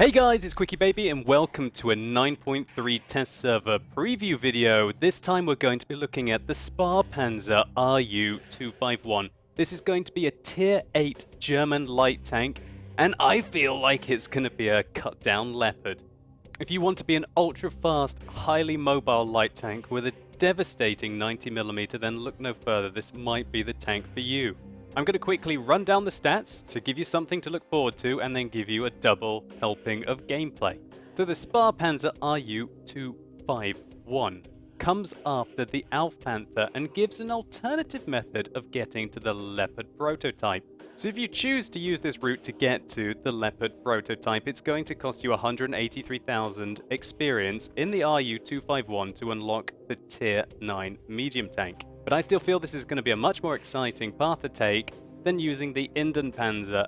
Hey guys, it's QuickyBaby and welcome to a 9.3 test server preview video. This time we're going to be looking at the SpahPanzer Ru 251. This is going to be a tier 8 German light tank, and I feel like it's going to be a cut down Leopard. If you want to be an ultra fast, highly mobile light tank with a devastating 90mm, then look no further, this might be the tank for you. I'm going to quickly run down the stats to give you something to look forward to and then give you a double helping of gameplay. So the SpahPanzer Ru 251 comes after the SpahPanzer and gives an alternative method of getting to the Leopard prototype. So if you choose to use this route to get to the Leopard prototype, it's going to cost you 183,000 experience in the Ru 251 to unlock the tier 9 medium tank. But I still feel this is going to be a much more exciting path to take than using the Panzer,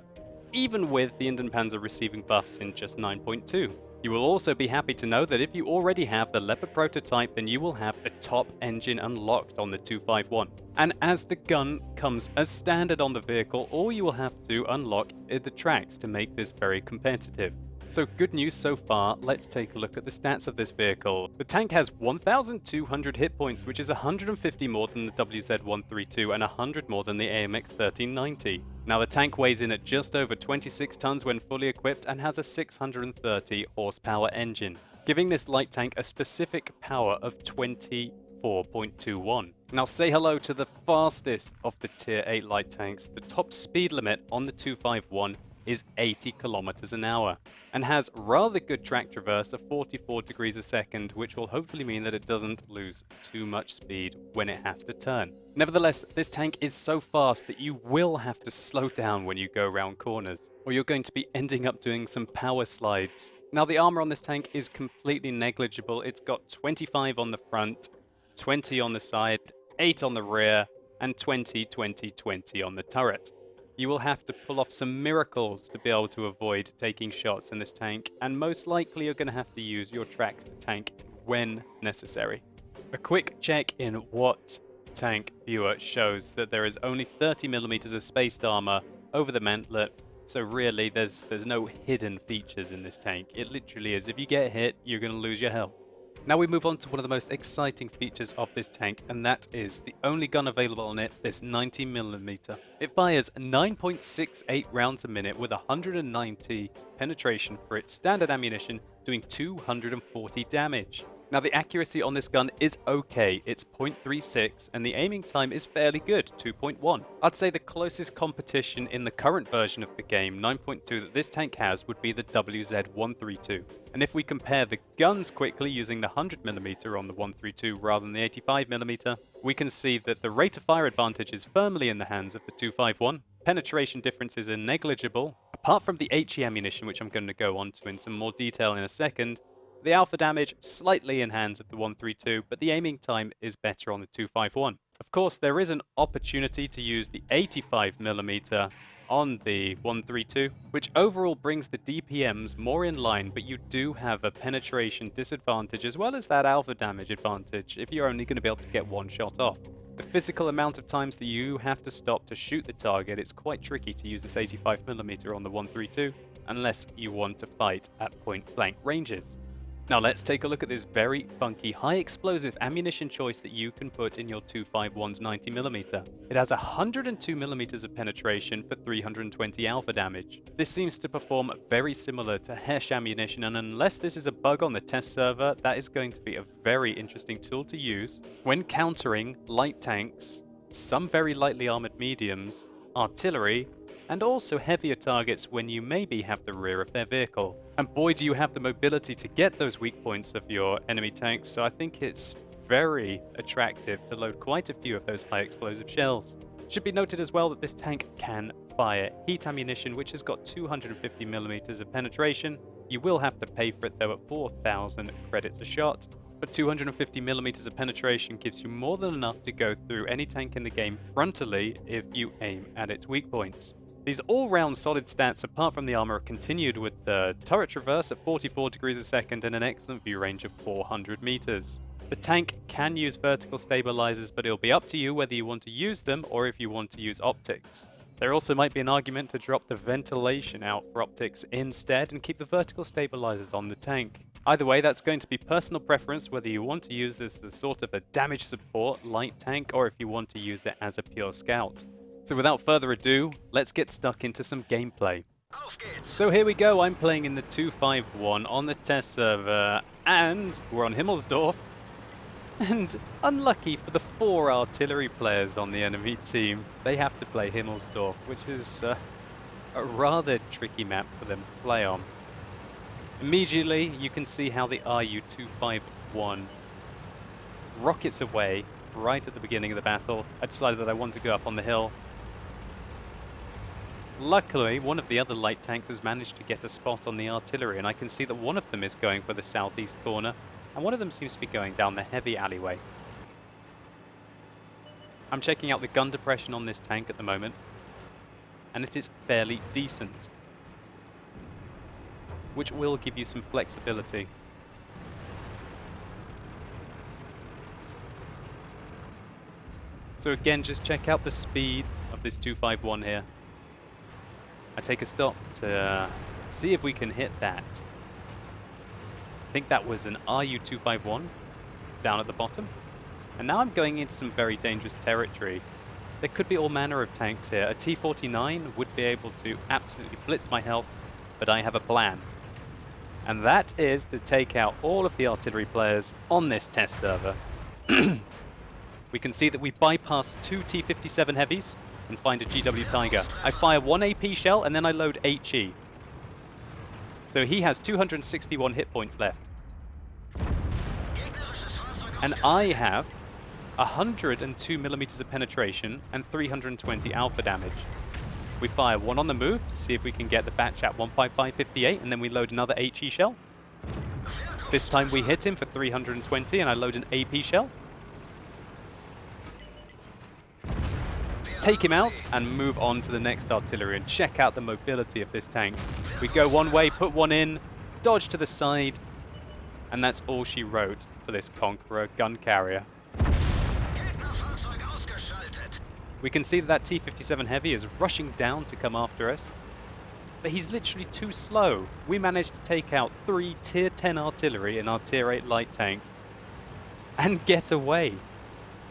even with the Panzer receiving buffs in just 9.2. You will also be happy to know that if you already have the Leopard prototype, then you will have a top engine unlocked on the 251. And as the gun comes as standard on the vehicle, all you will have to unlock is the tracks to make this very competitive. So good news so far, let's take a look at the stats of this vehicle. The tank has 1,200 hit points, which is 150 more than the WZ-132 and 100 more than the AMX-1390. Now the tank weighs in at just over 26 tons when fully equipped and has a 630 horsepower engine, giving this light tank a specific power of 24.21. Now say hello to the fastest of the tier 8 light tanks. The top speed limit on the 251 is 80 kilometers an hour and has rather good track traverse of 44 degrees a second, which will hopefully mean that it doesn't lose too much speed when it has to turn. Nevertheless, this tank is so fast that you will have to slow down when you go around corners, or you're going to be ending up doing some power slides. Now the armor on this tank is completely negligible. It's got 25 on the front, 20 on the side, 8 on the rear, and 20, 20, 20 on the turret. You will have to pull off some miracles to be able to avoid taking shots in this tank, and most likely you're going to have to use your tracks to tank when necessary. A quick check in what tank viewer shows that there is only 30mm of spaced armor over the mantlet, so really there's no hidden features in this tank. It literally is, if you get hit, you're going to lose your health. Now we move on to one of the most exciting features of this tank, and that is the only gun available on it, this 90mm. It fires 9.68 rounds a minute with 190 penetration for its standard ammunition, doing 240 damage. Now the accuracy on this gun is okay, it's 0.36, and the aiming time is fairly good, 2.1. I'd say the closest competition in the current version of the game, 9.2, that this tank has would be the WZ-132. And if we compare the guns quickly using the 100mm on the 132 rather than the 85mm, we can see that the rate of fire advantage is firmly in the hands of the 251. Penetration differences are negligible. Apart from the HE ammunition, which I'm going to go on to in some more detail in a second, the alpha damage slightly in hands of the 132, but the aiming time is better on the 251. Of course, there is an opportunity to use the 85mm on the 132, which overall brings the DPMs more in line, but you do have a penetration disadvantage as well as that alpha damage advantage if you're only going to be able to get one shot off. The physical amount of times that you have to stop to shoot the target, it's quite tricky to use this 85mm on the 132 unless you want to fight at point blank ranges. Now let's take a look at this very funky, high explosive ammunition choice that you can put in your 251's 90mm. It has 102mm of penetration for 320 alpha damage. This seems to perform very similar to Hesh ammunition, and unless this is a bug on the test server, that is going to be a very interesting tool to use when countering light tanks, some very lightly armored mediums, artillery, and also heavier targets when you maybe have the rear of their vehicle. And boy, do you have the mobility to get those weak points of your enemy tanks, so I think it's very attractive to load quite a few of those high explosive shells. It should be noted as well that this tank can fire heat ammunition, which has got 250mm of penetration. You will have to pay for it though at 4,000 credits a shot. But 250mm of penetration gives you more than enough to go through any tank in the game frontally if you aim at its weak points. These all-round solid stats, apart from the armor, are continued with the turret traverse at 44 degrees a second and an excellent view range of 400 meters. The tank can use vertical stabilizers, but it'll be up to you whether you want to use them or if you want to use optics. There also might be an argument to drop the ventilation out for optics instead and keep the vertical stabilizers on the tank. Either way, that's going to be personal preference whether you want to use this as sort of a damage support light tank or if you want to use it as a pure scout. So without further ado, let's get stuck into some gameplay. So here we go, I'm playing in the 251 on the test server, and we're on Himmelsdorf. And unlucky for the 4 artillery players on the enemy team, they have to play Himmelsdorf, which is a rather tricky map for them to play on. Immediately, you can see how the Ru-251 rockets away right at the beginning of the battle. I decided that I want to go up on the hill. Luckily, one of the other light tanks has managed to get a spot on the artillery, and I can see that one of them is going for the southeast corner, and one of them seems to be going down the heavy alleyway. I'm checking out the gun depression on this tank at the moment, and it is fairly decent, which will give you some flexibility. So again, just check out the speed of this 251 here. I take a stop to see if we can hit that. I think that was an Ru-251 down at the bottom. And now I'm going into some very dangerous territory. There could be all manner of tanks here. A T-49 would be able to absolutely blitz my health, but I have a plan. And that is to take out all of the artillery players on this test server. We can see that we bypass 2 T-57 heavies and find a GW Tiger. I fire 1 AP shell and then I load HE. So he has 261 hit points left. And I have 102 millimeters of penetration and 320 alpha damage. We fire 1 on the move to see if we can get the batch at 15558, and then we load another HE shell. This time we hit him for 320 and I load an AP shell. Take him out and move on to the next artillery and check out the mobility of this tank. We go one way, put 1 in, dodge to the side, and that's all she wrote for this Conqueror gun carrier. We can see that that T-57 Heavy is rushing down to come after us, but he's literally too slow. We managed to take out 3 Tier 10 artillery in our Tier 8 light tank and get away.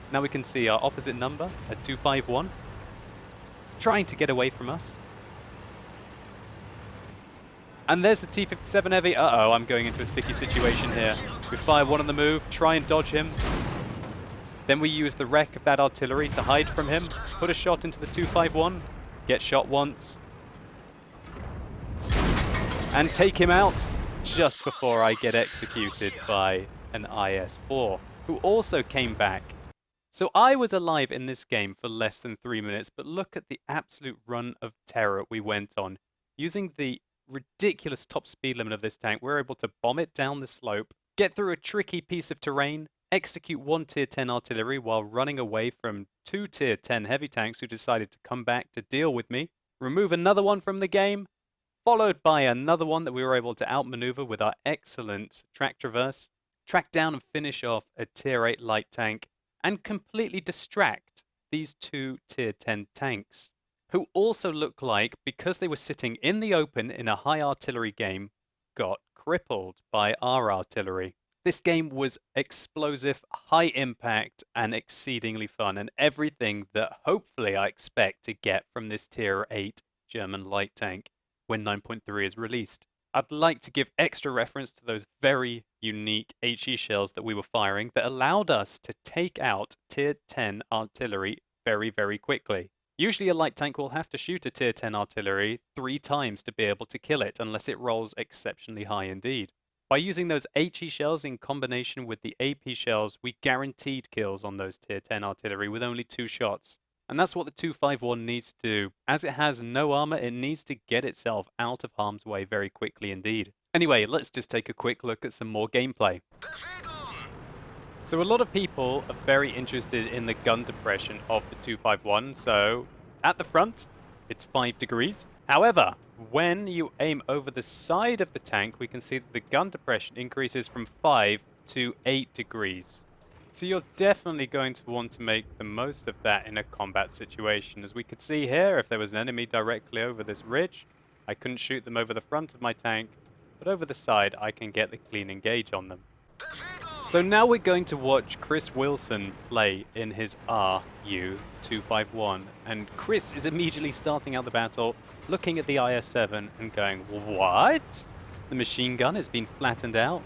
Now we can see our opposite number at 251 trying to get away from us. And there's the T-57 Heavy. Uh-oh, I'm going into a sticky situation here. We fire 1 on the move, try and dodge him. Then we use the wreck of that artillery to hide from him, put a shot into the 251, get shot once, and take him out just before I get executed by an IS-4, who also came back. So I was alive in this game for less than 3 minutes, but look at the absolute run of terror we went on. Using the ridiculous top speed limit of this tank, we're able to bomb it down the slope, get through a tricky piece of terrain, execute 1 Tier 10 artillery while running away from 2 Tier 10 heavy tanks who decided to come back to deal with me, remove another one from the game, followed by another one that we were able to outmaneuver with our excellent track traverse, track down and finish off a Tier 8 light tank, and completely distract these 2 Tier 10 tanks, who also look like, because they were sitting in the open in a high artillery game, got crippled by our artillery. This game was explosive, high impact, and exceedingly fun, and everything that hopefully I expect to get from this Tier 8 German light tank when 9.3 is released. I'd like to give extra reference to those very unique HE shells that we were firing that allowed us to take out Tier 10 artillery very, very quickly. Usually a light tank will have to shoot a Tier 10 artillery 3 times to be able to kill it, unless it rolls exceptionally high indeed. By using those HE shells in combination with the AP shells, we guaranteed kills on those Tier 10 artillery with only 2 shots. And that's what the 251 needs to do. As it has no armor, it needs to get itself out of harm's way very quickly indeed. Anyway, let's just take a quick look at some more gameplay. So a lot of people are very interested in the gun depression of the 251. So at the front, it's 5 degrees. However, when you aim over the side of the tank, we can see that the gun depression increases from 5 to 8 degrees. So you're definitely going to want to make the most of that in a combat situation. As we could see here, if there was an enemy directly over this ridge, I couldn't shoot them over the front of my tank, but over the side I can get the clean engage on them. So now we're going to watch Chris Wilson play in his RU-251, and Chris is immediately starting out the battle, looking at the IS-7 and going, what? The machine gun has been flattened out?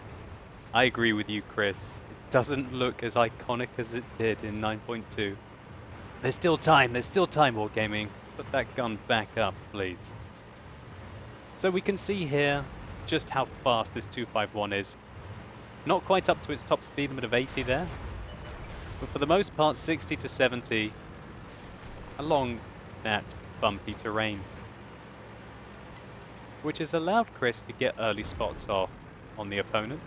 I agree with you, Chris. It doesn't look as iconic as it did in 9.2. There's still time, Wargaming. Put that gun back up, please. So we can see here just how fast this 251 is. Not quite up to its top speed limit of 80 there, but for the most part 60 to 70 along that bumpy terrain, which has allowed Chris to get early spots off on the opponents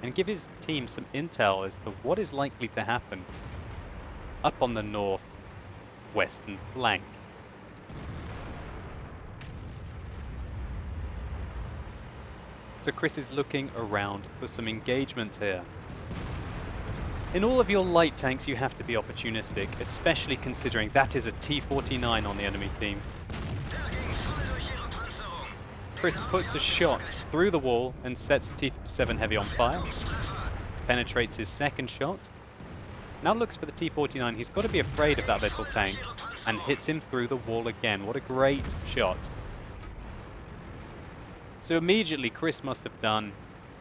and give his team some intel as to what is likely to happen up on the north-western flank. So Chris is looking around for some engagements here. In all of your light tanks you have to be opportunistic, especially considering that is a T-49 on the enemy team. Chris puts a shot through the wall and sets a T-57 Heavy on fire. Penetrates his second shot. Now looks for the T-49. He's got to be afraid of that little tank and hits him through the wall again. What a great shot. So immediately Chris must have done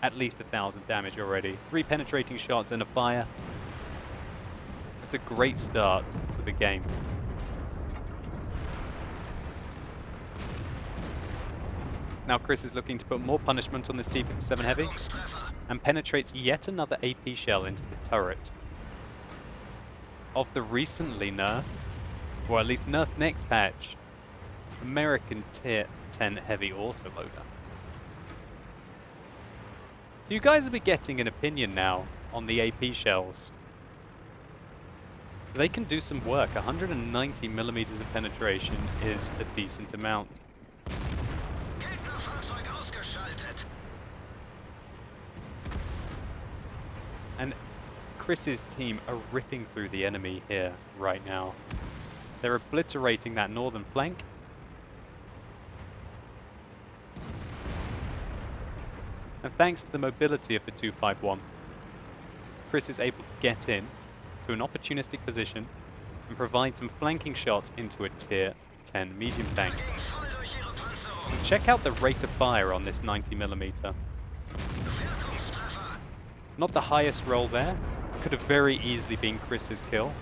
at least 1,000 damage already. 3 penetrating shots and a fire. It's a great start to the game. Now Chris is looking to put more punishment on this T-57 Heavy and penetrates yet another AP shell into the turret of the recently nerfed, or at least nerfed next patch, American Tier 10 Heavy Autoloader. So you guys will be getting an opinion now on the AP shells. They can do some work. 190 millimeters of penetration is a decent amount. And Chris's team are ripping through the enemy here right now. They're obliterating that northern flank. And thanks to the mobility of the 251, Chris is able to get in to an opportunistic position and provide some flanking shots into a Tier 10 medium tank. Check out the rate of fire on this 90mm. Not the highest roll there. Could have very easily been Chris's kill.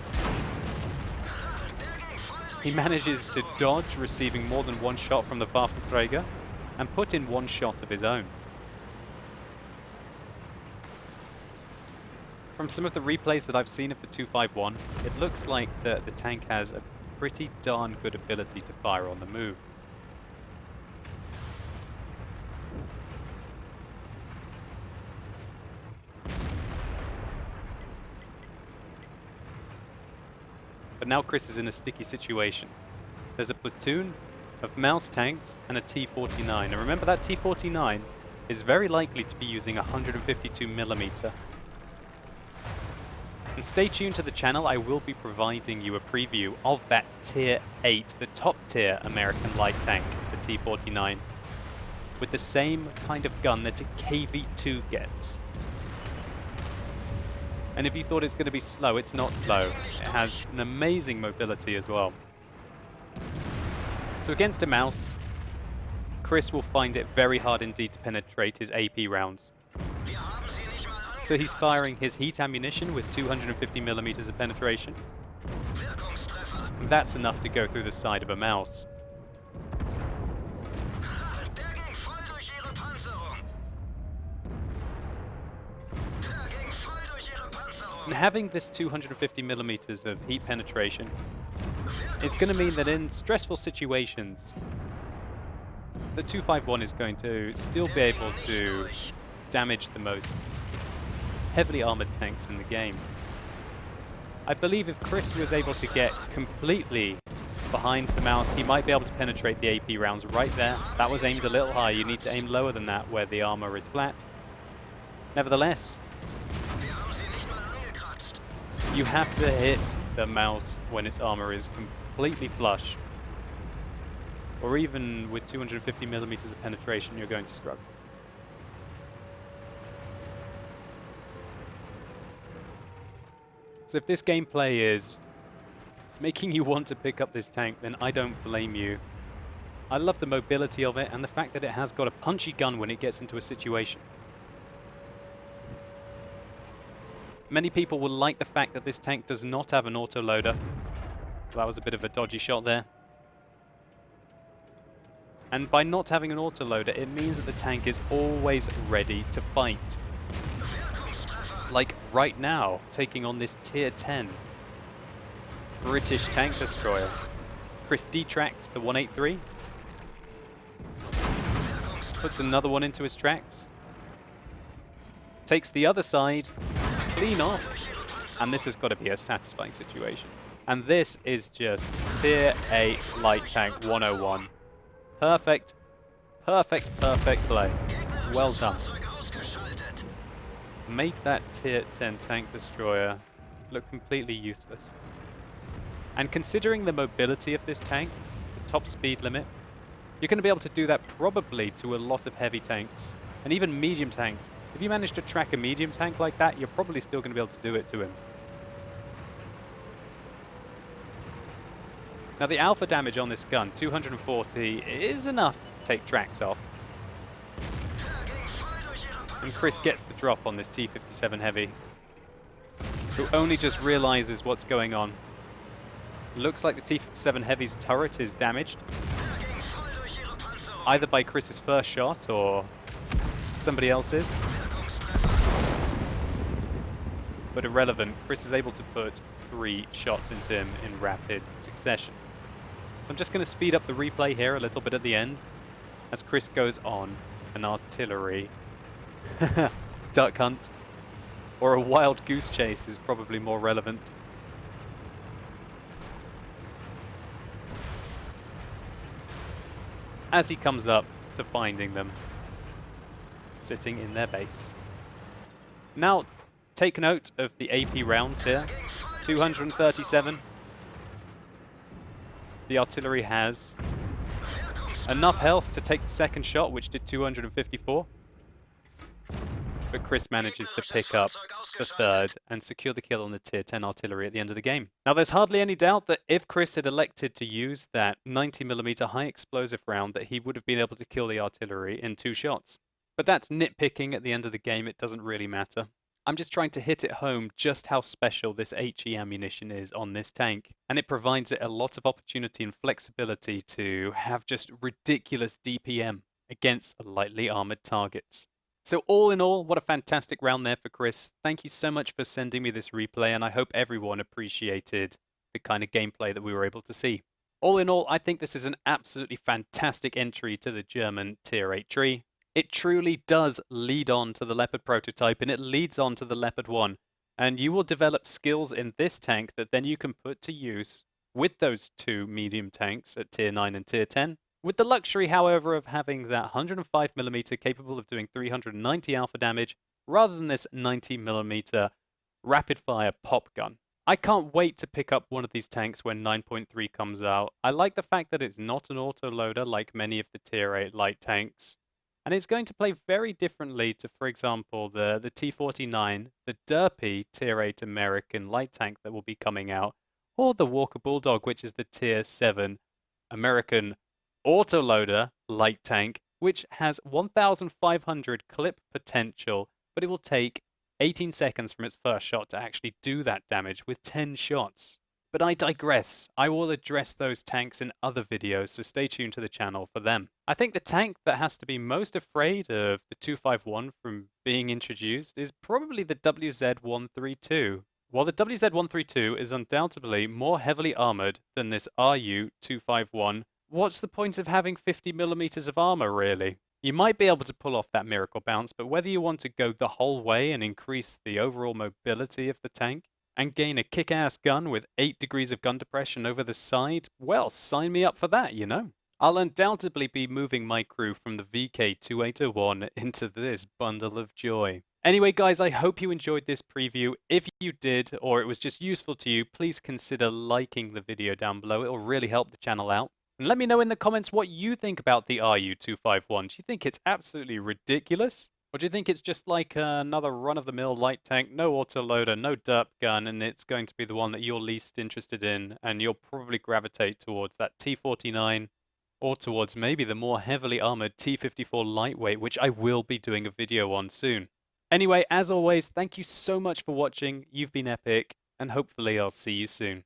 He manages to dodge, receiving more than one shot from the Waffenträger, and put in one shot of his own. From some of the replays that I've seen of the 251, it looks like the tank has a pretty darn good ability to fire on the move. But now Chris is in a sticky situation. There's a platoon of mouse tanks and a T-49. And remember, that T-49 is very likely to be using 152mm. And stay tuned to the channel. I will be providing you a preview of that Tier 8, the top tier American light tank, the T-49, with the same kind of gun that a KV-2 gets. And if you thought it's going to be slow, it's not slow. It has an amazing mobility as well. So against a mouse, Chris will find it very hard indeed to penetrate his AP rounds. So he's firing his heat ammunition with 250mm of penetration. And that's enough to go through the side of a mouse. And having this 250mm of heat penetration is going to mean that in stressful situations, the 251 is going to still be able to damage the most heavily armored tanks in the game. I believe if Chris was able to get completely behind the mouse, he might be able to penetrate the AP rounds right there. That was aimed a little high. You need to aim lower than that where the armor is flat. Nevertheless, You have to hit the mouse when its armor is completely flush. Or even with 250mm of penetration, you're going to struggle. So if this gameplay is making you want to pick up this tank, then I don't blame you. I love the mobility of it and the fact that it has got a punchy gun when it gets into a situation. Many people will like the fact that this tank does not have an autoloader. That was a bit of a dodgy shot there. And by not having an autoloader, it means that the tank is always ready to fight. Like right now, taking on this Tier 10 British tank destroyer. Chris detracts the 183. Puts another one into his tracks. Takes the other side. Clean off. And this has got to be a satisfying situation. And this is just Tier 8 Light Tank 101. Perfect, perfect, perfect play. Well done. Made that Tier 10 tank destroyer look completely useless. And considering the mobility of this tank, the top speed limit, you're going to be able to do that probably to a lot of heavy tanks. And even medium tanks. If you manage to track a medium tank like that, you're probably still going to be able to do it to him. Now the alpha damage on this gun, 240, is enough to take tracks off. And Chris gets the drop on this T-57 Heavy, who only just realizes what's going on. Looks like the T-57 Heavy's turret is damaged, either by Chris's first shot or somebody else's. But irrelevant, Chris is able to put 3 shots into him in rapid succession. So I'm just going to speed up the replay here a little bit at the end as Chris goes on an artillery duck hunt, or a wild goose chase is probably more relevant. As he comes up to finding them sitting in their base. Now, take note of the AP rounds here. 237. The artillery has enough health to take the second shot, which did 254. But Chris manages to pick up the third and secure the kill on the Tier 10 artillery at the end of the game. Now, there's hardly any doubt that if Chris had elected to use that 90mm high explosive round, that he would have been able to kill the artillery in 2 shots. But that's nitpicking at the end of the game. It doesn't really matter. I'm just trying to hit it home just how special this HE ammunition is on this tank. And it provides it a lot of opportunity and flexibility to have just ridiculous DPM against lightly armored targets. So all in all, what a fantastic round there for Chris. Thank you so much for sending me this replay, and I hope everyone appreciated the kind of gameplay that we were able to see. All in all, I think this is an absolutely fantastic entry to the German Tier 8 tree. It truly does lead on to the Leopard prototype, and it leads on to the Leopard 1. And you will develop skills in this tank that then you can put to use with those 2 medium tanks at Tier 9 and Tier 10. With the luxury, however, of having that 105mm capable of doing 390 alpha damage, rather than this 90mm rapid-fire pop gun. I can't wait to pick up one of these tanks when 9.3 comes out. I like the fact that it's not an autoloader like many of the Tier 8 light tanks. And it's going to play very differently to, for example, the T-49, the derpy Tier 8 American light tank that will be coming out, or the Walker Bulldog, which is the Tier 7 American autoloader light tank, which has 1,500 clip potential, but it will take 18 seconds from its first shot to actually do that damage with 10 shots. But I digress. I will address those tanks in other videos, so stay tuned to the channel for them. I think the tank that has to be most afraid of the 251 from being introduced is probably the WZ-132. While the WZ-132 is undoubtedly more heavily armored than this RU-251, what's the point of having 50mm of armor, really? You might be able to pull off that miracle bounce, but whether you want to go the whole way and increase the overall mobility of the tank, and gain a kick-ass gun with 8 degrees of gun depression over the side, well, sign me up for that, you know? I'll undoubtedly be moving my crew from the VK-2801 into this bundle of joy. Anyway, guys, I hope you enjoyed this preview. If you did, or it was just useful to you, please consider liking the video down below. It'll really help the channel out. And let me know in the comments what you think about the RU-251. Do you think it's absolutely ridiculous? Or do you think it's just like another run-of-the-mill light tank, no autoloader, no derp gun, and it's going to be the one that you're least interested in, and you'll probably gravitate towards that T-49, or towards maybe the more heavily armored T-54 lightweight, which I will be doing a video on soon. Anyway, as always, thank you so much for watching. You've been epic, and hopefully I'll see you soon.